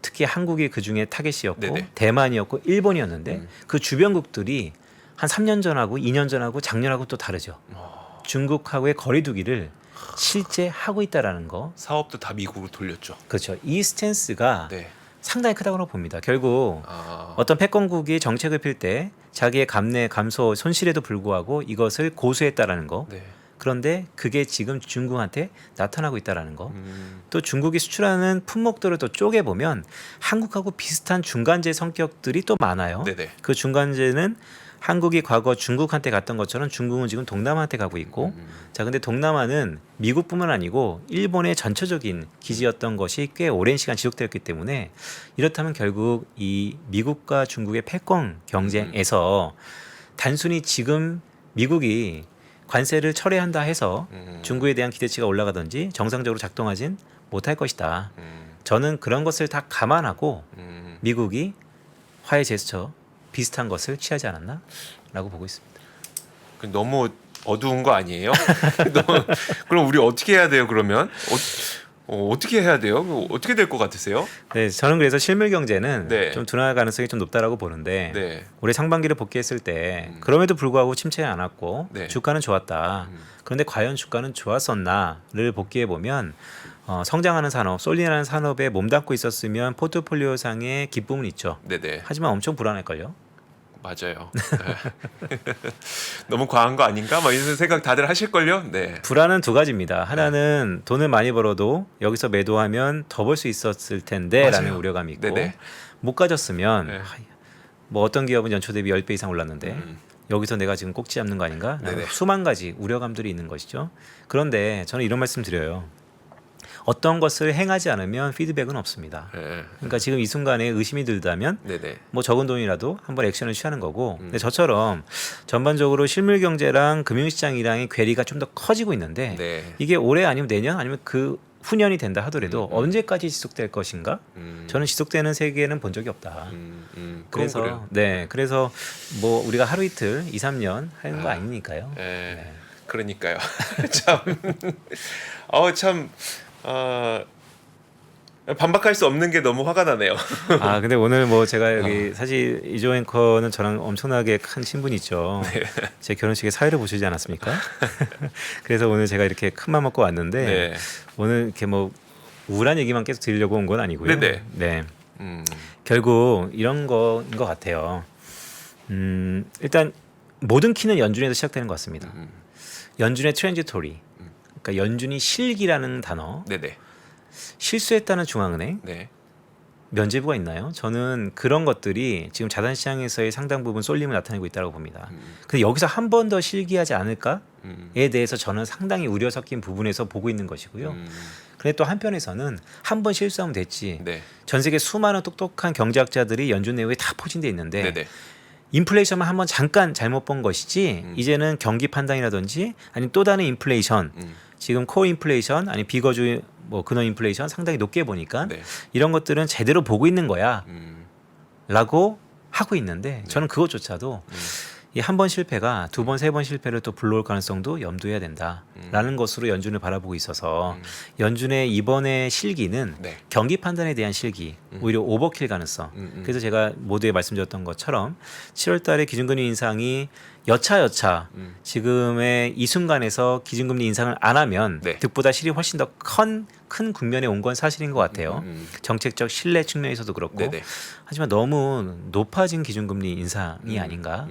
[SPEAKER 2] 특히 한국이 그 중에 타겟이었고
[SPEAKER 1] 네네.
[SPEAKER 2] 대만이었고 일본이었는데 그 주변국들이 한 3년 전하고 2년 전하고 작년하고 또 다르죠. 중국하고의 거리두기를 실제 하고 있다라는 거.
[SPEAKER 1] 사업도 다 미국으로 돌렸죠.
[SPEAKER 2] 그렇죠. 이 스탠스가
[SPEAKER 1] 네.
[SPEAKER 2] 상당히 크다고 봅니다. 결국
[SPEAKER 1] 아.
[SPEAKER 2] 어떤 패권국이 정책을 필 때 자기의 감내 감소 손실에도 불구하고 이것을 고수했다라는 거.
[SPEAKER 1] 네.
[SPEAKER 2] 그런데 그게 지금 중국한테 나타나고 있다라는 거. 또 중국이 수출하는 품목들을 또 쪼개 보면 한국하고 비슷한 중간재 성격들이 또 많아요.
[SPEAKER 1] 네네.
[SPEAKER 2] 그 중간재는 한국이 과거 중국한테 갔던 것처럼 중국은 지금 동남아한테 가고 있고, 자 근데 동남아는 미국뿐만 아니고 일본의 전처적인 기지였던 것이 꽤 오랜 시간 지속되었기 때문에 이렇다면 결국 이 미국과 중국의 패권 경쟁에서 단순히 지금 미국이 관세를 철회한다 해서 중국에 대한 기대치가 올라가든지 정상적으로 작동하진 못할 것이다. 저는 그런 것을 다 감안하고 미국이 화해 제스처 비슷한 것을 취하지 않았나라고 보고 있습니다.
[SPEAKER 1] 너무 어두운 거 아니에요? 그럼 우리 어떻게 해야 돼요? 그러면 어떻게 해야 돼요? 어떻게 될 것 같으세요?
[SPEAKER 2] 네, 저는 그래서 실물 경제는
[SPEAKER 1] 네.
[SPEAKER 2] 좀 둔화할 가능성이 좀 높다라고 보는데
[SPEAKER 1] 네.
[SPEAKER 2] 올해 상반기를 복귀했을 때 그럼에도 불구하고 침체가 안 왔고
[SPEAKER 1] 네.
[SPEAKER 2] 주가는 좋았다. 그런데 과연 주가는 좋았었나를 복귀해 보면 성장하는 산업, 쏠리라는 산업에 몸담고 있었으면 포트폴리오상의 기쁨은 있죠.
[SPEAKER 1] 네네.
[SPEAKER 2] 하지만 엄청 불안할걸요.
[SPEAKER 1] 맞아요. 너무 과한 거 아닌가? 막 이런 생각 다들 하실걸요? 네.
[SPEAKER 2] 불안은 두 가지입니다. 하나는 돈을 많이 벌어도 여기서 매도하면 더 벌 수 있었을 텐데라는
[SPEAKER 1] 맞아요.
[SPEAKER 2] 우려감이 있고
[SPEAKER 1] 네네.
[SPEAKER 2] 못 가졌으면
[SPEAKER 1] 네.
[SPEAKER 2] 뭐 어떤 기업은 연초 대비 10배 이상 올랐는데 여기서 내가 지금 꼭지 잡는 거 아닌가?
[SPEAKER 1] 네네.
[SPEAKER 2] 수만 가지 우려감들이 있는 것이죠. 그런데 저는 이런 말씀 드려요. 어떤 것을 행하지 않으면 피드백은 없습니다.
[SPEAKER 1] 네.
[SPEAKER 2] 그러니까 지금 이 순간에 의심이 들다면
[SPEAKER 1] 네네.
[SPEAKER 2] 뭐 적은 돈이라도 한번 액션을 취하는 거고 근데 저처럼 전반적으로 실물 경제랑 금융시장이랑의 괴리가 좀 더 커지고 있는데
[SPEAKER 1] 네.
[SPEAKER 2] 이게 올해 아니면 내년 아니면 그 후년이 된다 하더라도 언제까지 지속될 것인가? 저는 지속되는 세계는 본 적이 없다. 그래서
[SPEAKER 1] 그래요.
[SPEAKER 2] 네, 그래서 뭐 우리가 하루 이틀, 2, 3년 하는 거 아니니까요.
[SPEAKER 1] 네.
[SPEAKER 2] 네.
[SPEAKER 1] 그러니까요. 참. 참. 반박할 수 없는 게 너무 화가 나네요.
[SPEAKER 2] 아 근데 오늘 뭐 제가 여기 사실 이조 앵커는 저랑 엄청나게 큰 친분이죠. 제 결혼식에 사회를 보시지 않았습니까? 그래서 오늘 제가 이렇게 큰 맘 먹고 왔는데
[SPEAKER 1] 네.
[SPEAKER 2] 오늘 이렇게 뭐 우울한 얘기만 계속 드리려고 온 건 아니고요.
[SPEAKER 1] 네네.
[SPEAKER 2] 네.
[SPEAKER 1] 음.
[SPEAKER 2] 결국 이런 거인 것 같아요. 일단 모든 키는 연준에서 시작되는 것 같습니다. 연준의 트랜지토리, 그러니까 연준이 실기라는 단어,
[SPEAKER 1] 네네.
[SPEAKER 2] 실수했다는 중앙은행,
[SPEAKER 1] 네.
[SPEAKER 2] 면죄부가 있나요? 저는 그런 것들이 지금 자산시장에서의 상당 부분 쏠림을 나타내고 있다고 봅니다. 근데 여기서 한 번 더 실기하지 않을까에 대해서 저는 상당히 우려 섞인 부분에서 보고 있는 것이고요. 근데 또 한편에서는 한 번 실수하면 됐지.
[SPEAKER 1] 네.
[SPEAKER 2] 전 세계 수많은 똑똑한 경제학자들이 연준 내부에 다 포진돼 있는데
[SPEAKER 1] 네네.
[SPEAKER 2] 인플레이션만 한번 잠깐 잘못 본 것이지 이제는 경기 판단이라든지 아니면 또 다른 인플레이션 지금 코어 인플레이션 아니 비거주 뭐 근원 인플레이션 상당히 높게 보니까
[SPEAKER 1] 네.
[SPEAKER 2] 이런 것들은 제대로 보고 있는 거야 라고 하고 있는데 저는 그것조차도 이 한 번 실패가 두 번, 세 번 실패를 또 불러올 가능성도 염두해야 된다라는 것으로 연준을 바라보고 있어서 연준의 이번의 실기는
[SPEAKER 1] 네.
[SPEAKER 2] 경기 판단에 대한 실기, 오히려 오버킬 가능성. 그래서 제가 모두에 말씀드렸던 것처럼 7월 달에 기준금리 인상이 여차 지금의 이 순간에서 기준금리 인상을 안 하면
[SPEAKER 1] 네.
[SPEAKER 2] 득보다 실이 훨씬 더 큰 국면에 온 건 사실인 것 같아요. 정책적 신뢰 측면에서도 그렇고.
[SPEAKER 1] 네네.
[SPEAKER 2] 하지만 너무 높아진 기준금리 인상이 아닌가.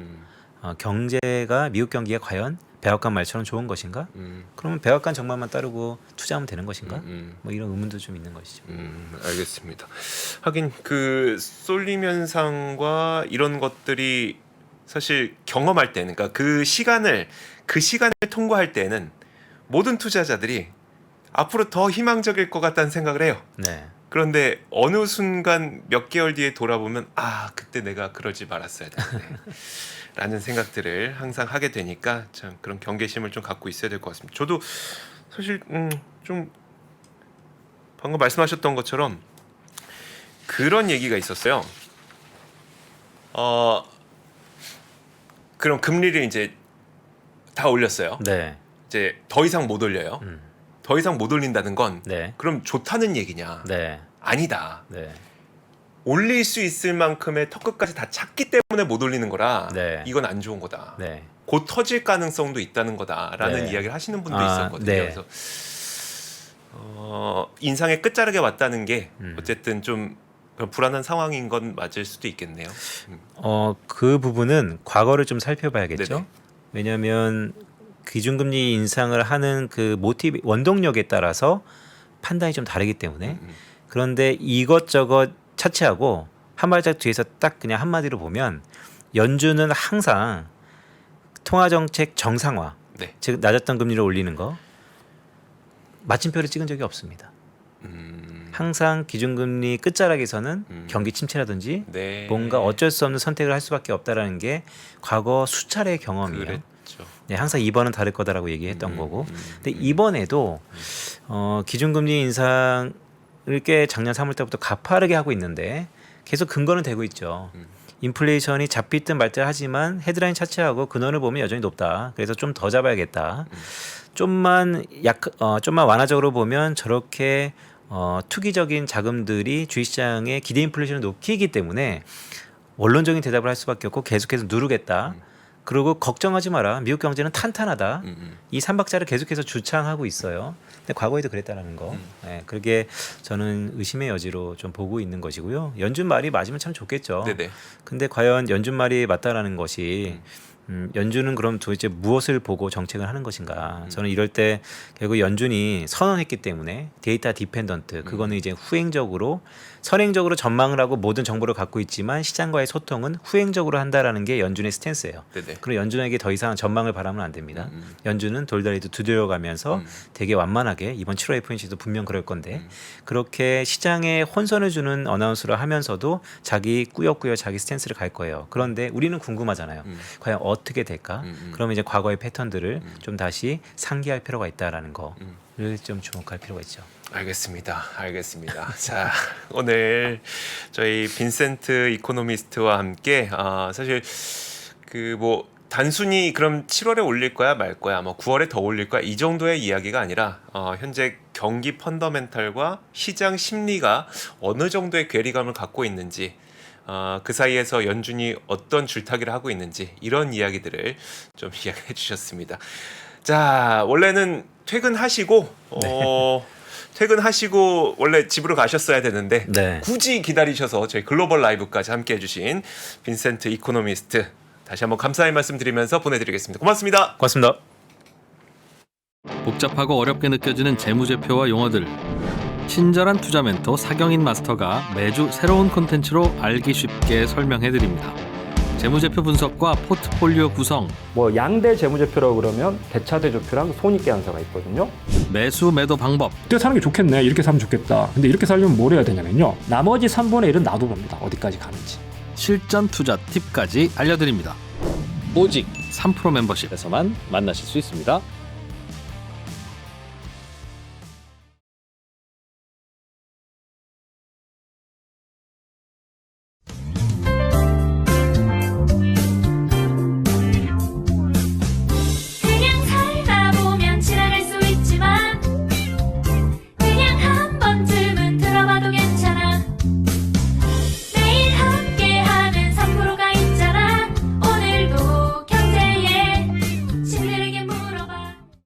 [SPEAKER 2] 경제가 미국 경기가 과연 백악관 말처럼 좋은 것인가? 그러면 백악관 정책만 따르고 투자하면 되는 것인가? 뭐 이런 의문도 좀 있는 것이죠.
[SPEAKER 1] 알겠습니다. 하긴 그 쏠림 현상과 이런 것들이 사실 경험할 때는, 그러니까 그 시간을 통과할 때는 모든 투자자들이 앞으로 더 희망적일 것 같다는 생각을 해요.
[SPEAKER 2] 네.
[SPEAKER 1] 그런데 어느 순간 몇 개월 뒤에 돌아보면 그때 내가 그러지 말았어야 되는데 라는 생각들을 항상 하게 되니까 참 그런 경계심을 좀 갖고 있어야 될 것 같습니다. 저도 사실 좀 방금 말씀하셨던 것처럼 그런 얘기가 있었어요. 그럼 금리를 이제 다 올렸어요.
[SPEAKER 2] 네.
[SPEAKER 1] 이제 더 이상 못 올려요. 더 이상 못 올린다는 건
[SPEAKER 2] 네.
[SPEAKER 1] 그럼 좋다는 얘기냐?
[SPEAKER 2] 네.
[SPEAKER 1] 아니다.
[SPEAKER 2] 네.
[SPEAKER 1] 올릴 수 있을 만큼의 턱끝까지 다 찼기 때문에 못 올리는 거라
[SPEAKER 2] 네.
[SPEAKER 1] 이건 안 좋은 거다.
[SPEAKER 2] 네.
[SPEAKER 1] 곧 터질 가능성도 있다는 거다라는
[SPEAKER 2] 네.
[SPEAKER 1] 이야기를 하시는 분도
[SPEAKER 2] 아,
[SPEAKER 1] 있었거든요.
[SPEAKER 2] 네.
[SPEAKER 1] 그래서 인상의 끝자락에 왔다는 게 어쨌든 좀 그런 불안한 상황인 건 맞을 수도 있겠네요.
[SPEAKER 2] 그 부분은 과거를 좀 살펴봐야겠죠.
[SPEAKER 1] 네네.
[SPEAKER 2] 왜냐하면 기준금리 인상을 하는 그 모티브 원동력에 따라서 판단이 좀 다르기 때문에 그런데 이것저것 차치하고 한 발짝 뒤에서 딱 그냥 한마디로 보면 연준은 항상 통화정책 정상화,
[SPEAKER 1] 네.
[SPEAKER 2] 즉 낮았던 금리를 올리는 거 마침표를 찍은 적이 없습니다. 항상 기준금리 끝자락에서는 경기 침체라든지
[SPEAKER 1] 네.
[SPEAKER 2] 뭔가 어쩔 수 없는 선택을 할 수밖에 없다라는 게 과거 수차례의 경험이에요.
[SPEAKER 1] 그랬죠.
[SPEAKER 2] 네, 항상 이번은 다를 거다라고 얘기했던 거고. 근데 이번에도 기준금리 인상을 꽤 작년 3월 때부터 가파르게 하고 있는데 계속 근거는 되고 있죠. 인플레이션이 잡히든 말든 하지만 헤드라인 차치하고 근원을 보면 여전히 높다. 그래서 좀 더 잡아야겠다. 좀만 완화적으로 보면 저렇게 투기적인 자금들이 주식시장의 기대 인플레이션을 높이기 때문에 원론적인 대답을 할 수밖에 없고 계속해서 누르겠다. 그리고 걱정하지 마라. 미국 경제는 탄탄하다. 이 3박자를 계속해서 주창하고 있어요. 근데 과거에도 그랬다는 거. 네, 그게 저는 의심의 여지로 좀 보고 있는 것이고요. 연준 말이 맞으면 참 좋겠죠.
[SPEAKER 1] 네네.
[SPEAKER 2] 근데 과연 연준 말이 맞다라는 것이 연준은 그럼 도대체 무엇을 보고 정책을 하는 것인가? 저는 이럴 때 결국 연준이 선언했기 때문에 데이터 디펜던트 그거는 이제 후행적으로 선행적으로 전망을 하고 모든 정보를 갖고 있지만 시장과의 소통은 후행적으로 한다라는 게 연준의 스탠스예요.
[SPEAKER 1] 네네.
[SPEAKER 2] 그리고 연준에게 더 이상 전망을 바라면 안 됩니다. 연준은 돌다리도 두드려가면서 되게 완만하게 이번 7월 FOMC도 분명 그럴 건데 그렇게 시장에 혼선을 주는 어나운스를 하면서도 자기 꾸역꾸역 자기 스탠스를 갈 거예요. 그런데 우리는 궁금하잖아요. 과연 어떻게 될까? 그러면 이제 과거의 패턴들을 좀 다시 상기할 필요가 있다라는 거를 좀 주목할 필요가 있죠.
[SPEAKER 1] 알겠습니다. 자, 오늘 저희 빈센트 이코노미스트와 함께 사실 그 뭐 단순히 그럼 7월에 올릴 거야 말 거야, 뭐 9월에 더 올릴 거야 이 정도의 이야기가 아니라 현재 경기 펀더멘탈과 시장 심리가 어느 정도의 괴리감을 갖고 있는지. 그 사이에서 연준이 어떤 줄타기를 하고 있는지 이런 이야기들을 좀 이야기해 주셨습니다. 자, 원래는 퇴근하시고 퇴근하시고 원래 집으로 가셨어야 되는데
[SPEAKER 2] 네.
[SPEAKER 1] 굳이 기다리셔서 저희 글로벌 라이브까지 함께 해주신 빈센트 이코노미스트 다시 한번 감사의 말씀 드리면서 보내드리겠습니다. 고맙습니다.
[SPEAKER 2] 고맙습니다.
[SPEAKER 3] 복잡하고 어렵게 느껴지는 재무제표와 용어들 친절한 투자 멘토 사경인 마스터가 매주 새로운 콘텐츠로 알기 쉽게 설명해드립니다. 재무제표 분석과 포트폴리오 구성,
[SPEAKER 4] 뭐 양대 재무제표라고 그러면 대차대조표랑 손익계산서가 있거든요.
[SPEAKER 3] 매수 매도 방법,
[SPEAKER 5] 이때 사는 게 좋겠네. 이렇게 사면 좋겠다. 근데 이렇게 살려면 뭘 해야 되냐면요. 나머지 3분의 1은 놔둬봅니다. 어디까지 가는지.
[SPEAKER 3] 실전 투자 팁까지 알려드립니다. 오직 3프로 멤버십에서만 만나실 수 있습니다.